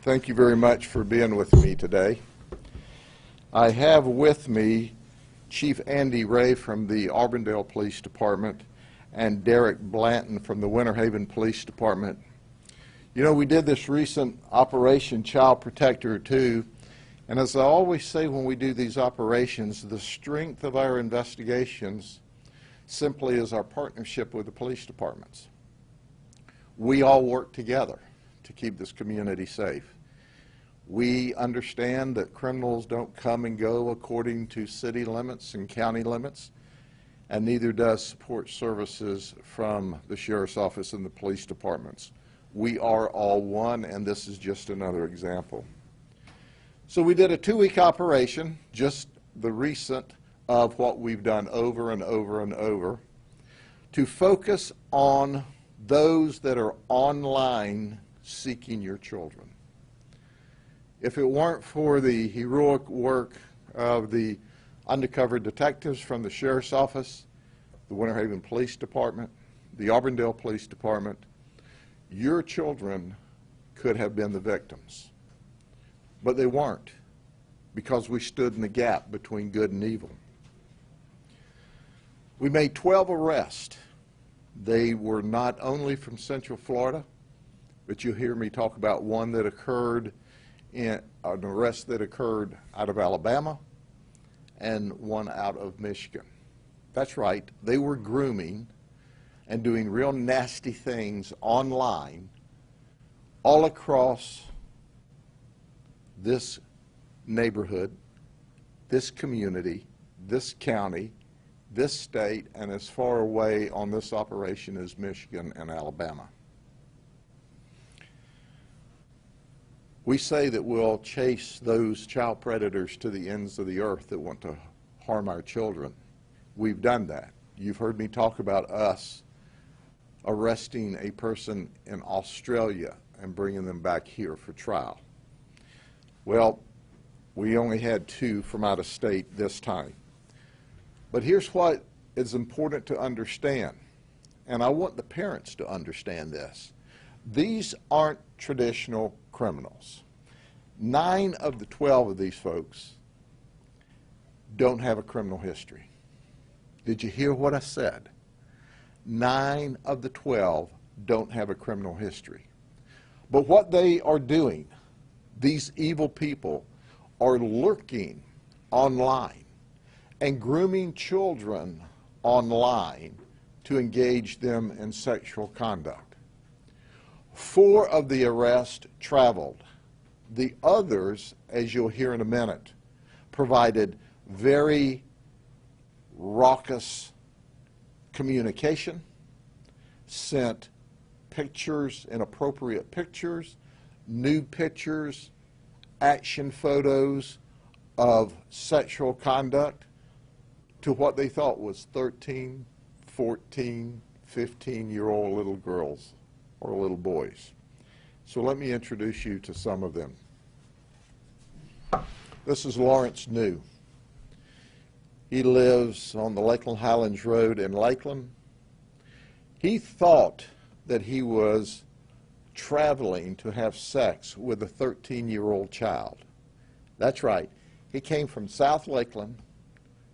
Thank you very much for being with me today. I have with me Chief Andy Ray from the Auburndale Police Department and Derek Blanton from the Winter Haven Police Department. You know, we did this recent Operation Child Protector 2, and as I always say when we do these operations, the strength of our investigations simply is our partnership with the police departments. We all work together to keep this community safe. We understand that criminals don't come and go according to city limits and county limits, and neither does support services from the sheriff's office and the police departments. We are all one, and this is just another example. So we did a 2-week operation, just the recent of what we've done over and over and over, to focus on those that are online seeking your children. If it weren't for the heroic work of the undercover detectives from the sheriff's office, the Winter Haven Police Department, the Auburndale Police Department, your children could have been the victims. But they weren't, because we stood in the gap between good and evil. We made 12 arrests. They were not only from Central Florida, but you'll hear me talk about one that occurred in an arrest that occurred out of Alabama and one out of Michigan. That's right, they were grooming and doing real nasty things online all across this neighborhood, this community, this county, this state, and as far away on this operation as Michigan and Alabama. We say that we'll chase those child predators to the ends of the earth that want to harm our children. We've done that. You've heard me talk about us arresting a person in Australia and bringing them back here for trial. Well, we only had 2 from out of state this time. But here's what is important to understand, and I want the parents to understand this. These aren't traditional criminals. 9 of the 12 of these folks don't have a criminal history. Did you hear what I said? 9 of the 12 don't have a criminal history. But what they are doing, these evil people, are lurking online and grooming children online to engage them in sexual conduct. 4 of the arrests traveled. The others, as you'll hear in a minute, provided very raucous communication, sent pictures, inappropriate pictures, nude pictures, action photos of sexual conduct to what they thought was 13, 14, 15-year-old little girls or little boys. So let me introduce you to some of them. This is Lawrence New. He lives on the Lakeland Highlands Road in Lakeland. He thought that he was traveling to have sex with a 13-year-old child. That's right. He came from South Lakeland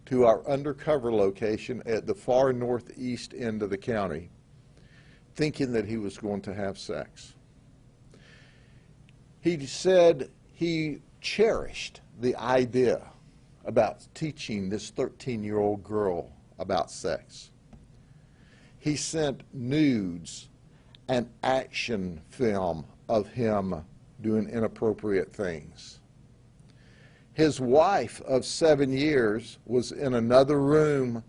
to our undercover location at the far northeast end of the county, thinking that he was going to have sex. He said he cherished the idea about teaching this 13-year-old girl about sex. He sent nudes and action film of him doing inappropriate things. His wife of 7 years was in another room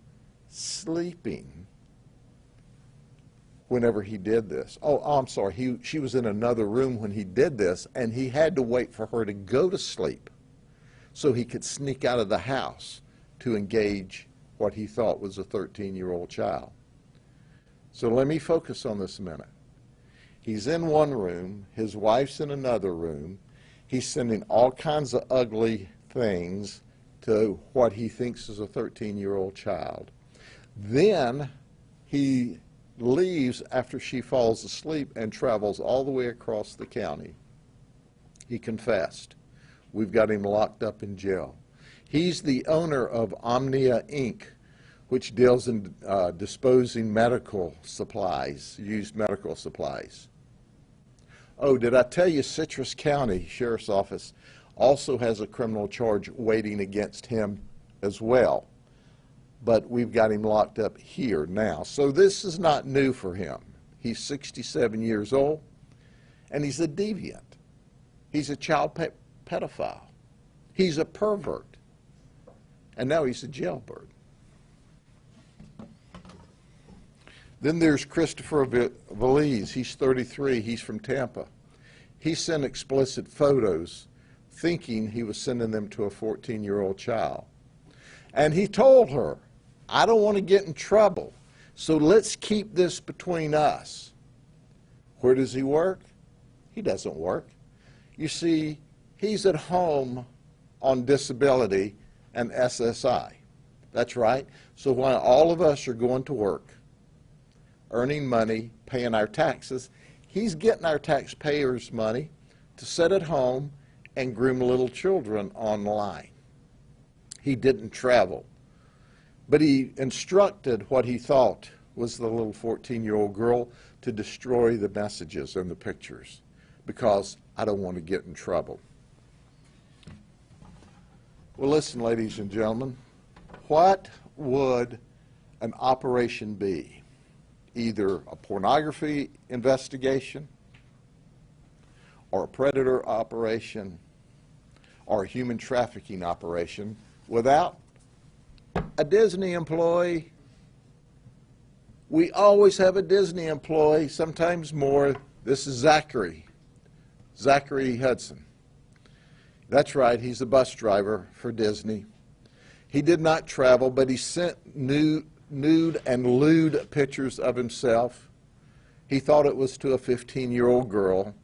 sleeping whenever he did this. Oh, I'm sorry, she was in another room when he did this, and he had to wait for her to go to sleep so he could sneak out of the house to engage what he thought was a 13-year-old child. So let me focus on this a minute. He's in one room, his wife's in another room, he's sending all kinds of ugly things to what he thinks is a 13-year-old child. Then he leaves after she falls asleep and travels all the way across the county He confessed. We've got him locked up in jail. He's the owner of Omnia Inc., which deals in disposing medical supplies, used medical supplies. Oh, did I tell you Citrus County Sheriff's Office also has a criminal charge waiting against him as well? But we've got him locked up here now. So this is not new for him. He's 67 years old, and he's a deviant. He's a child pedophile. He's a pervert. And now he's a jailbird. Then there's Christopher Valise. He's 33. He's from Tampa. He sent explicit photos thinking he was sending them to a 14-year-old child. And he told her, I don't want to get in trouble, so let's keep this between us. Where does he work? He doesn't work. You see, he's at home on disability and SSI. That's right. So while all of us are going to work, earning money, paying our taxes, he's getting our taxpayers' money to sit at home and groom little children online. He didn't travel, but he instructed what he thought was the little 14-year-old girl to destroy the messages and the pictures because I don't want to get in trouble. Well, listen, ladies and gentlemen, what would an operation be? Either a pornography investigation or a predator operation or a human trafficking operation without a Disney employee. We always have a Disney employee, sometimes more. This is Zachary Hudson. That's right, he's a bus driver for Disney. He did not travel, but he sent nude and lewd pictures of himself. He thought it was to a 15-year-old girl.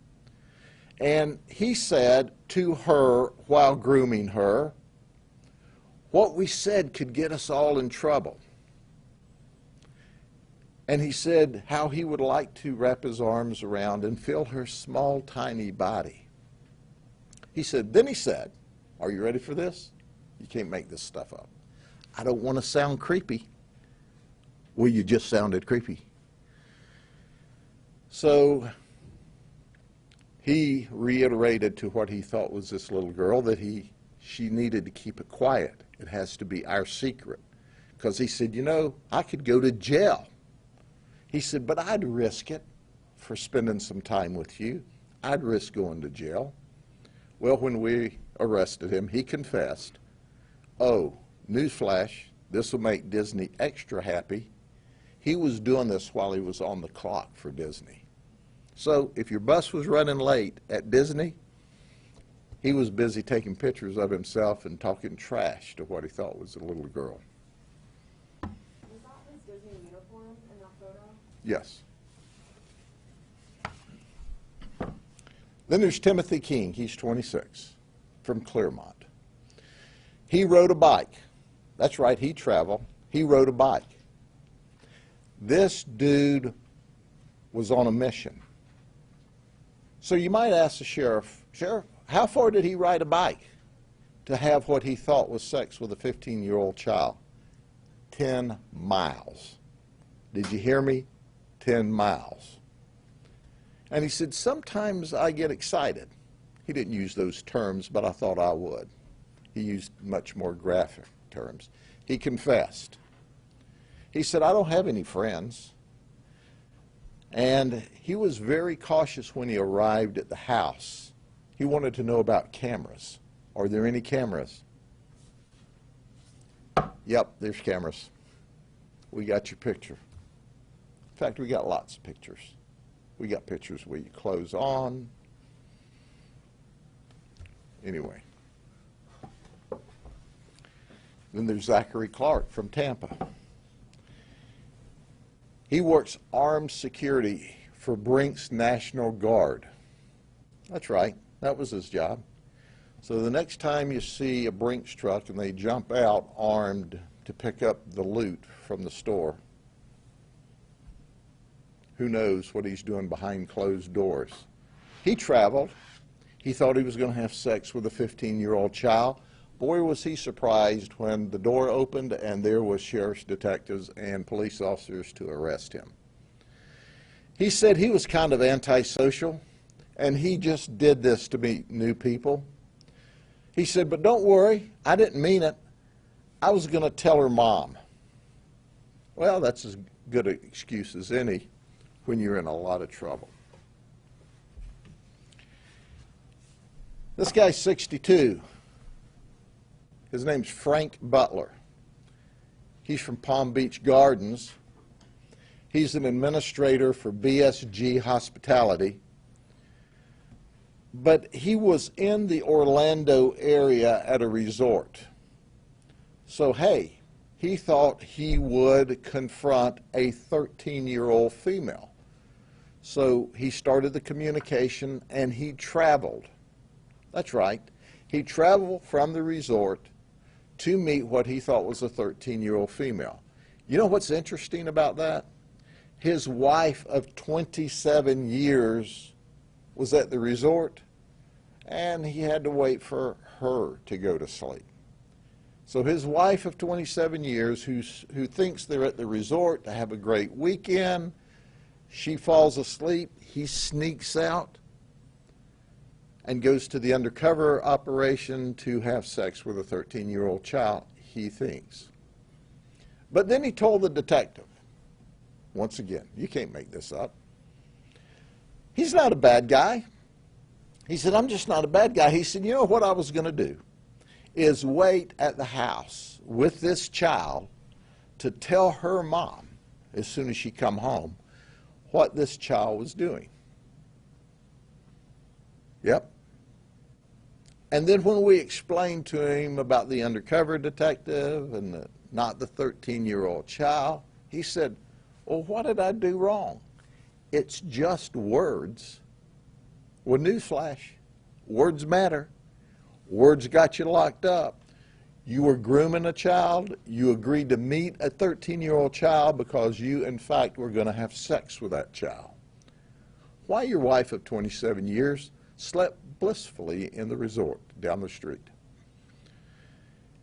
And he said to her while grooming her, what we said could get us all in trouble. And he said how he would like to wrap his arms around and feel her small, tiny body. Then he said, are you ready for this? You can't make this stuff up. I don't want to sound creepy. Well, you just sounded creepy. So he reiterated to what he thought was this little girl that she needed to keep it quiet. It has to be our secret. Because he said, you know, I could go to jail. He said, but I'd risk it for spending some time with you. I'd risk going to jail. Well, when we arrested him, he confessed. Oh, newsflash, this will make Disney extra happy. He was doing this while he was on the clock for Disney. So if your bus was running late at Disney, he was busy taking pictures of himself and talking trash to what he thought was a little girl. Was that his Disney uniform in that photo? Yes. Then there's Timothy King. He's 26, from Claremont. He rode a bike. That's right, he traveled. He rode a bike. This dude was on a mission. So you might ask the sheriff, how far did he ride a bike to have what he thought was sex with a 15-year-old child? 10 miles. Did you hear me? 10 miles. And he said, sometimes I get excited. He didn't use those terms, but I thought I would. He used much more graphic terms. He confessed. He said, I don't have any friends. And he was very cautious when he arrived at the house. He wanted to know about cameras. Are there any cameras? Yep, there's cameras. We got your picture. In fact, we got lots of pictures. We got pictures with your clothes on. Anyway. Then there's Zachary Clark from Tampa. He works armed security for Brink's National Guard. That's right, that was his job. So the next time you see a Brink's truck and they jump out armed to pick up the loot from the store, who knows what he's doing behind closed doors. He traveled. He thought he was going to have sex with a 15-year-old child. Boy, was he surprised when the door opened and there was sheriff's detectives and police officers to arrest him. He said he was kind of antisocial, and he just did this to meet new people. He said, but don't worry, I didn't mean it. I was going to tell her mom. Well, that's as good an excuse as any when you're in a lot of trouble. This guy's 62. His name's Frank Butler. He's from Palm Beach Gardens. He's an administrator for BSG Hospitality. But he was in the Orlando area at a resort. So, hey, he thought he would confront a 13-year-old female. So he started the communication and he traveled. That's right. He traveled from the resort to meet what he thought was a 13-year-old female. You know what's interesting about that? His wife of 27 years was at the resort, and he had to wait for her to go to sleep. So his wife of 27 years, who thinks they're at the resort to have a great weekend, she falls asleep, he sneaks out and goes to the undercover operation to have sex with a 13-year-old child, he thinks. But then he told the detective, once again, you can't make this up, he's not a bad guy. He said, I'm just not a bad guy. He said, you know what I was going to do is wait at the house with this child to tell her mom, as soon as she come home, what this child was doing. Yep. And then when we explained to him about the undercover detective and not the 13-year-old child, he said, well, what did I do wrong? It's just words. Well, newsflash, words matter. Words got you locked up. You were grooming a child. You agreed to meet a 13-year-old child because you, in fact, were going to have sex with that child. Why your wife of 27 years slept blissfully in the resort down the street.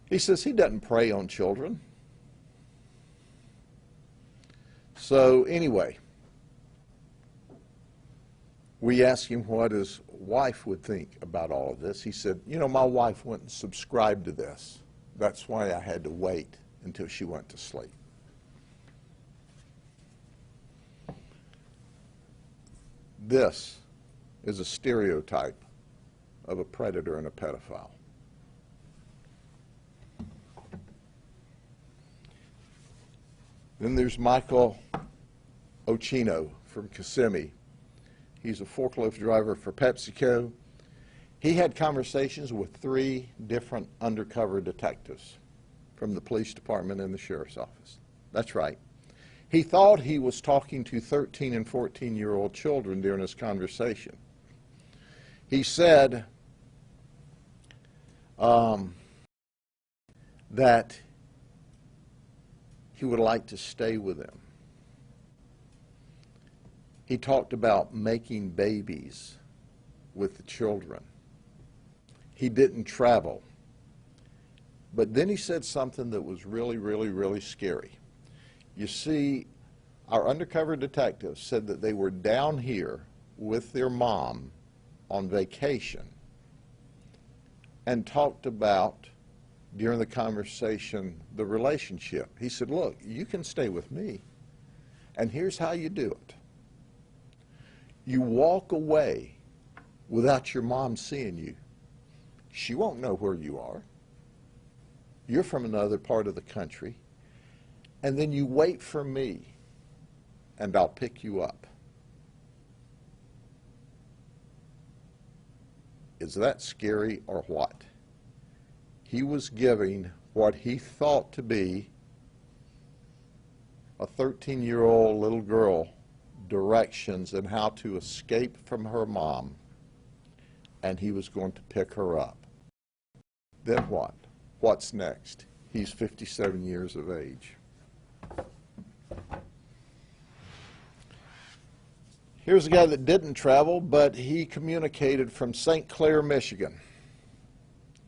He says he doesn't prey on children. So anyway, we asked him what his wife would think about all of this. He said, you know, my wife wouldn't subscribe to this. That's why I had to wait until she went to sleep. This is a stereotype of a predator and a pedophile. Then there's Michael Ochino from Kissimmee. He's a forklift driver for PepsiCo. He had conversations with 3 different undercover detectives from the police department and the sheriff's office. That's right. He thought he was talking to 13 and 14-year-old children during his conversation. He said that he would like to stay with them. He talked about making babies with the children. He didn't travel. But then he said something that was really, really, really scary. You see, our undercover detectives said that they were down here with their mom on vacation and talked about, during the conversation, the relationship. He said, look, you can stay with me, and here's how you do it. You walk away without your mom seeing you. She won't know where you are. You're from another part of the country. And then you wait for me, and I'll pick you up. Is that scary or what? He was giving what he thought to be a 13-year-old little girl directions on how to escape from her mom, and he was going to pick her up. Then what? What's next? He's 57 years of age. Here's a guy that didn't travel, but he communicated from St. Clair, Michigan.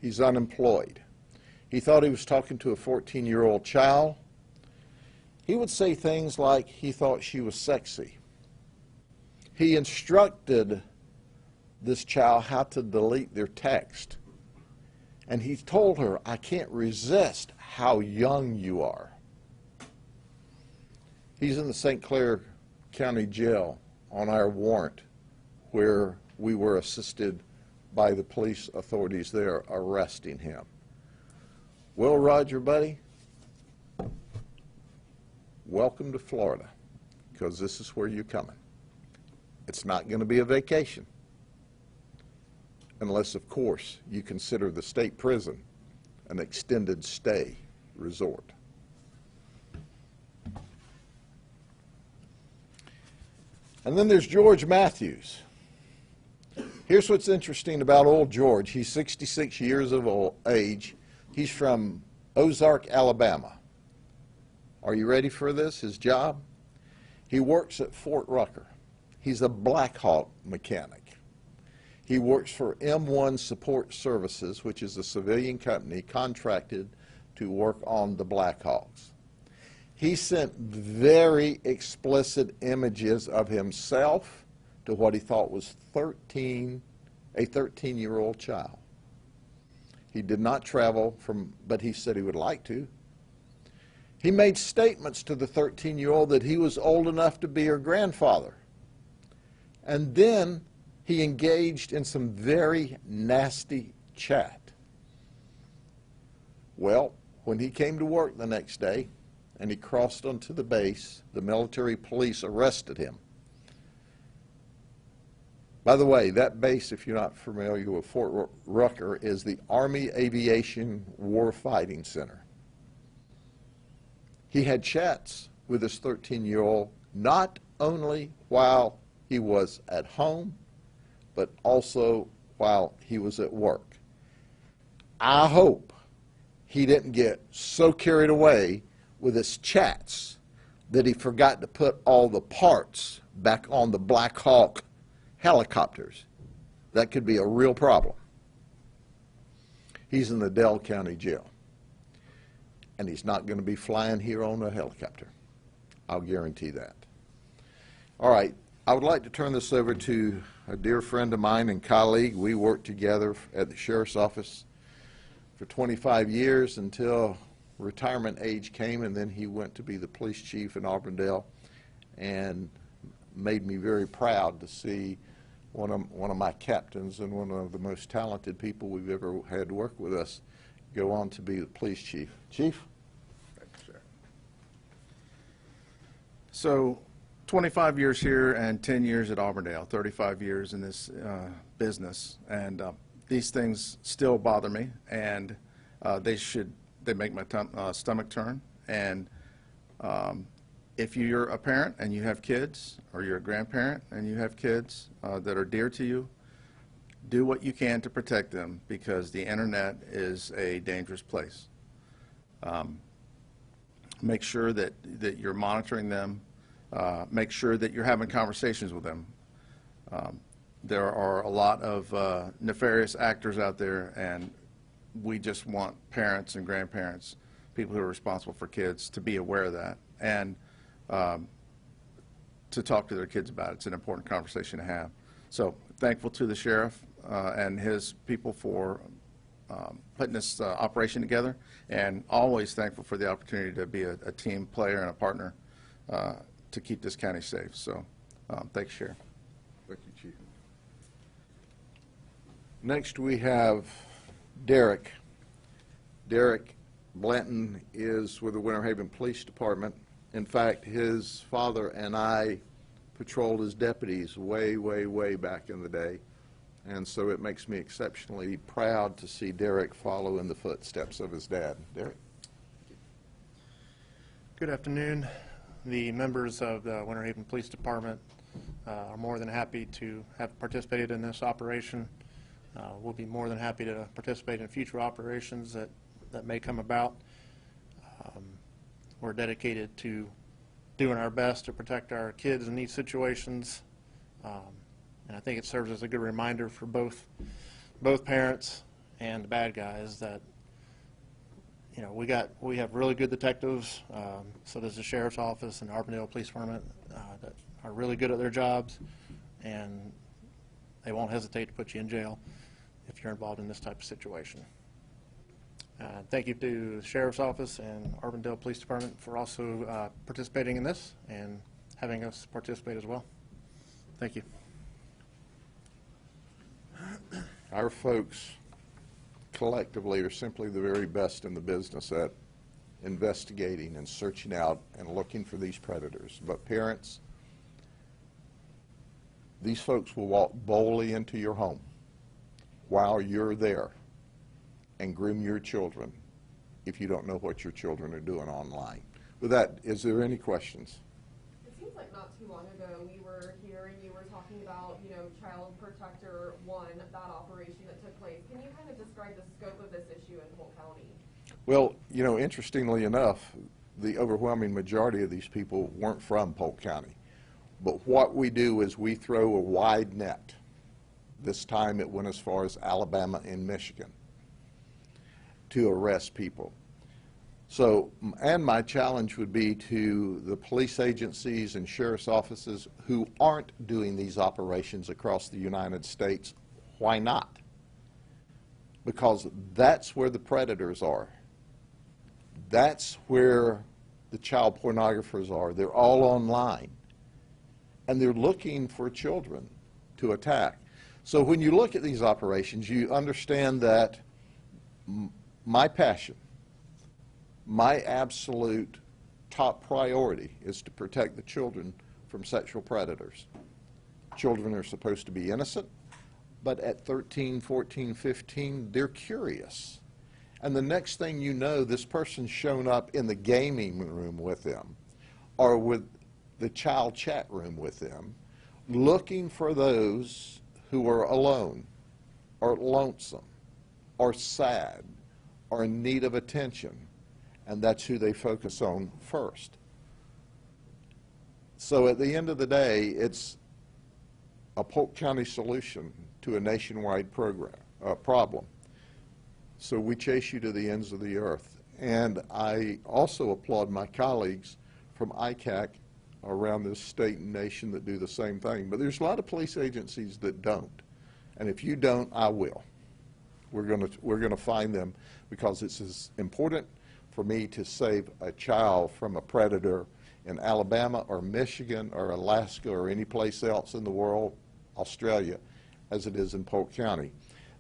He's unemployed. He thought he was talking to a 14-year-old child. He would say things like he thought she was sexy. He instructed this child how to delete their text. And he told her, "I can't resist how young you are." He's in the St. Clair County Jail on our warrant, where we were assisted by the police authorities there arresting him. Well, Roger, buddy, welcome to Florida, because this is where you're coming. It's not going to be a vacation, unless, of course, you consider the state prison an extended stay resort. And then there's George Matthews. Here's what's interesting about old George. He's 66 years of age. He's from Ozark, Alabama. Are you ready for this? His job? He works at Fort Rucker. He's a Black Hawk mechanic. He works for M1 Support Services, which is a civilian company contracted to work on the Black Hawks. He sent very explicit images of himself to what he thought was a 13-year-old child. He did not travel but he said he would like to. He made statements to the 13-year-old that he was old enough to be her grandfather. And then he engaged in some very nasty chat. Well, when he came to work the next day and he crossed onto the base, the military police arrested him. By the way, that base, if you're not familiar with Fort Rucker, is the Army Aviation Warfighting Center. He had chats with this 13-year-old not only while he was at home, but also while he was at work. I hope he didn't get so carried away with his chats that he forgot to put all the parts back on the Black Hawk helicopters. That could be a real problem. He's in the Dell County Jail. And he's not going to be flying here on a helicopter. I'll guarantee that. All right, I would like to turn this over to a dear friend of mine and colleague. We worked together at the sheriff's office for 25 years until retirement age came, and then he went to be the police chief in Auburndale, and made me very proud to see one of my captains and one of the most talented people we've ever had work with us go on to be the police chief. Chief? Thank you, sir. So 25 years here and 10 years at Auburndale, 35 years in this business, and these things still bother me, and they make my stomach turn. And if you're a parent and you have kids, or you're a grandparent and you have kids that are dear to you, do what you can to protect them, because the internet is a dangerous place. Make sure that you're monitoring them. Make sure that you're having conversations with them. There are a lot of nefarious actors out there, and we just want parents and grandparents, people who are responsible for kids, to be aware of that, and to talk to their kids about it. It's an important conversation to have. So thankful to the sheriff and his people for putting this operation together, and always thankful for the opportunity to be a team player and a partner to keep this county safe. So thanks, Sheriff. Thank you, Chief. Next we have Derek. Derek Blanton is with the Winter Haven Police Department. In fact, his father and I patrolled as deputies way, way, way back in the day. And so it makes me exceptionally proud to see Derek follow in the footsteps of his dad. Derek? Good afternoon. The members of the Winter Haven Police Department are more than happy to have participated in this operation. We'll be more than happy to participate in future operations that may come about. We're dedicated to doing our best to protect our kids in these situations, And I think it serves as a good reminder for both parents and the bad guys that, you know, we have really good detectives. So does the sheriff's office and the Auburndale Police Department that are really good at their jobs, and they won't hesitate to put you in jail if you're involved in this type of situation. Thank you to the sheriff's office and Auburndale Police Department for also participating in this and having us participate as well. Thank you. Our folks collectively are simply the very best in the business at investigating and searching out and looking for these predators. But parents, these folks will walk boldly into your home while you're there and groom your children if you don't know what your children are doing online. With that, is there any questions? It seems like not too long ago we were here and you were talking about, you know, Child Protector 1, that operation that took place. Can you kind of describe the scope of this issue in Polk County? Well, you know, interestingly enough, the overwhelming majority of these people weren't from Polk County. But what we do is we throw a wide net. This time it went as far as Alabama and Michigan to arrest people. So, and my challenge would be to the police agencies and sheriff's offices who aren't doing these operations across the United States, why not? Because that's where the predators are. That's where the child pornographers are. They're all online. And they're looking for children to attack. So when you look at these operations, you understand that my passion, my absolute top priority is to protect the children from sexual predators. Children are supposed to be innocent, but at 13, 14, 15, they're curious. And the next thing you know, this person's shown up in the gaming room with them or with the child chat room with them, looking for those who are alone or lonesome or sad or in need of attention, and that's who they focus on first. So at the end of the day, it's a Polk County solution to a nationwide problem. So we chase you to the ends of the earth. And I also applaud my colleagues from ICAC around this state and nation that do the same thing. But there's a lot of police agencies that don't. And if you don't, I will. We're going to find them, because it's as important for me to save a child from a predator in Alabama or Michigan or Alaska or any place else in the world, Australia, as it is in Polk County.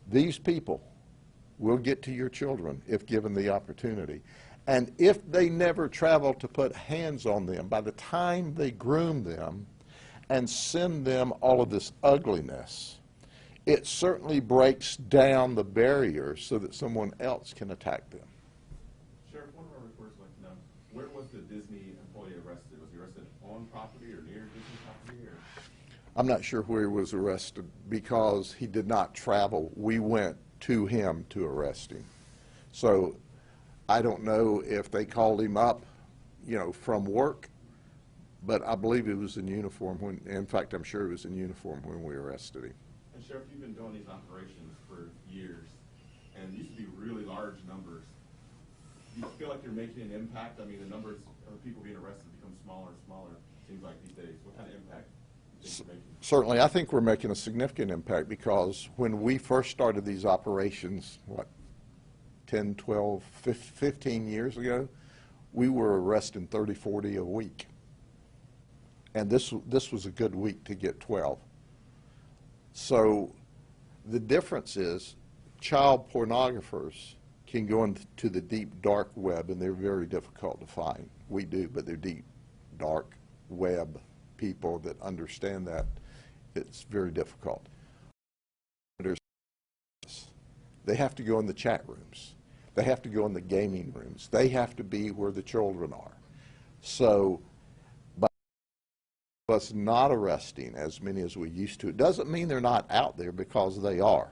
These people will get to your children if given the opportunity. And if they never travel to put hands on them, by the time they groom them and send them all of this ugliness, it certainly breaks down the barriers so that someone else can attack them. Sheriff, one of our reporters would like to know, where was the Disney employee arrested? Was he arrested on property or near Disney property? Or? I'm not sure where he was arrested because he did not travel. We went to him to arrest him. So I don't know if they called him up, you know, from work, but I believe he was in uniform when, in fact, I'm sure he was in uniform when we arrested him. And Sheriff, you've been doing these operations for years, and these used to be really large numbers. Do you feel like you're making an impact? I mean, the numbers of people being arrested become smaller and smaller, it seems like these days. What kind of impact do you think you're making? Certainly, I think we're making a significant impact, because when we first started these operations, what, 10, 12, 15 years ago, we were arresting 30, 40 a week. And this was a good week to get 12. So the difference is child pornographers can go into the deep dark web, and they're very difficult to find. We do, but they're deep dark web people that understand that. It's very difficult. They have to go in the chat rooms. They have to go in the gaming rooms. They have to be where the children are. So by us not arresting as many as we used to, it doesn't mean they're not out there, because they are.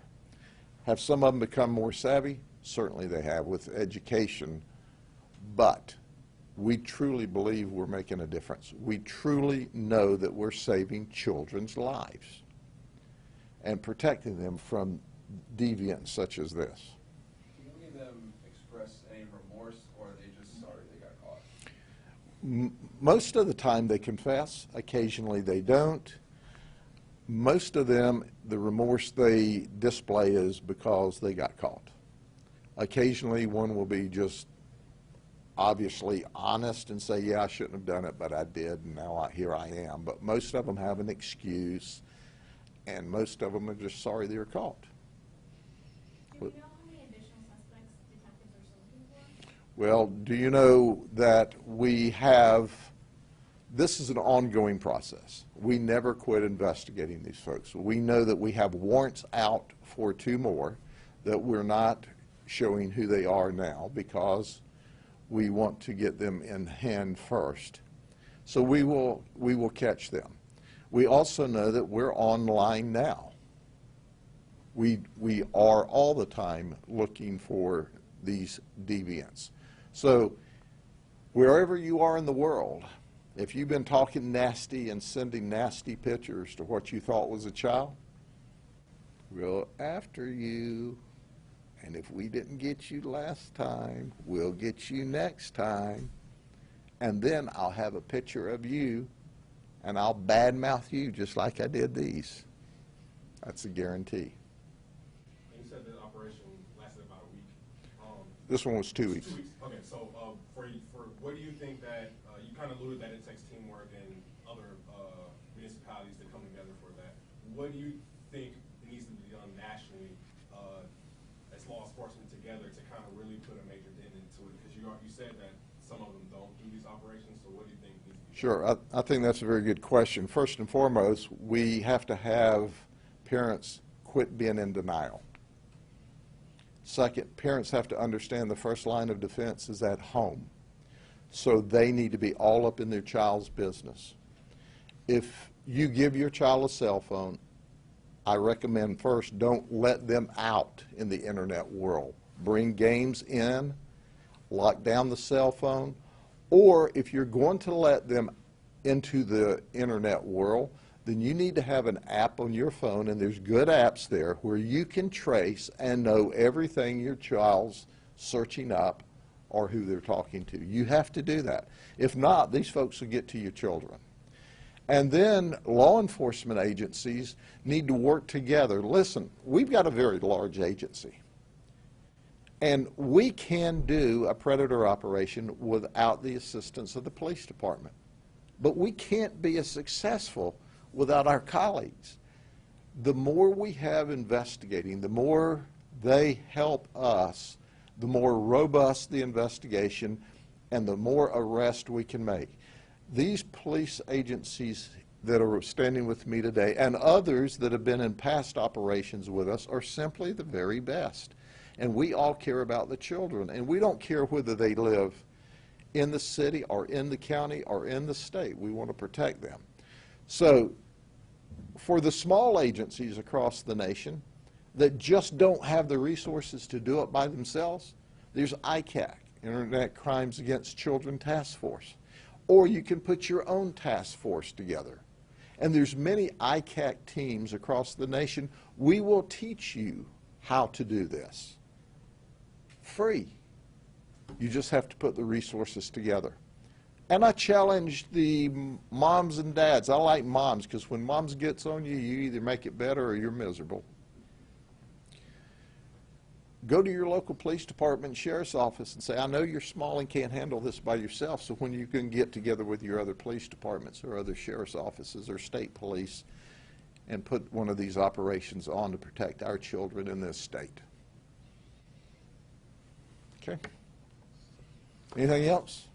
Have some of them become more savvy? Certainly they have with education. But we truly believe we're making a difference. We truly know that we're saving children's lives and protecting them from deviants such as this. Do any of them express any remorse, or are they just sorry they got caught? Most of the time they confess. Occasionally they don't. Most of them, the remorse they display is because they got caught. Occasionally one will be just obviously honest and say, yeah, I shouldn't have done it, but I did, and now here I am. But most of them have an excuse, and most of them are just sorry they were caught. Do we know how many additional suspects detectives are still looking for? Well, do you know that we have, this is an ongoing process. We never quit investigating these folks. We know that we have warrants out for 2 more that we're not showing who they are now because we want to get them in hand first. So we will catch them. We also know that we're online now. We are all the time looking for these deviants. So wherever you are in the world, if you've been talking nasty and sending nasty pictures to what you thought was a child, we're after you. And if we didn't get you last time, we'll get you next time. And then I'll have a picture of you, and I'll badmouth you just like I did these. That's a guarantee. You said the operation lasted about a week. This one was 2 weeks. 2 weeks. Okay, so for what do you think that you kind of alluded that it takes teamwork and other municipalities to come together for that? What do you think needs to be done nationally as law enforcement together to kind of really put a major dent into it? Because you said that some of them don't do these operations. So what do you think needs to be done? Sure, I think that's a very good question. First and foremost, we have to have parents quit being in denial. Second, parents have to understand the first line of defense is at home. So they need to be all up in their child's business. If you give your child a cell phone, I recommend first don't let them out in the internet world. Bring games in, lock down the cell phone, or if you're going to let them into the internet world, then you need to have an app on your phone, and there's good apps there where you can trace and know everything your child's searching up or who they're talking to. You have to do that. If not, these folks will get to your children. And then law enforcement agencies need to work together. Listen, we've got a very large agency. And we can do a predator operation without the assistance of the police department. But we can't be as successful without our colleagues. The more we have investigating, the more they help us, the more robust the investigation and the more arrest we can make. These police agencies that are standing with me today and others that have been in past operations with us are simply the very best. And we all care about the children, and we don't care whether they live in the city or in the county or in the state. We want to protect them. So for the small agencies across the nation that just don't have the resources to do it by themselves, there's ICAC, Internet Crimes Against Children Task Force. Or you can put your own task force together. And there's many ICAC teams across the nation. We will teach you how to do this. Free. You just have to put the resources together. And I challenge the moms and dads. I like moms because when moms gets on you, you either make it better or you're miserable. Go to your local police department and sheriff's office and say, I know you're small and can't handle this by yourself, so when you can get together with your other police departments or other sheriff's offices or state police and put one of these operations on to protect our children in this state. Okay. Anything else?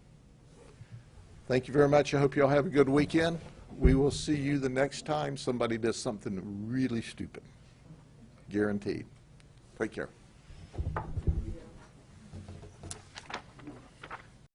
Thank you very much. I hope you all have a good weekend. We will see you the next time somebody does something really stupid. Guaranteed. Take care.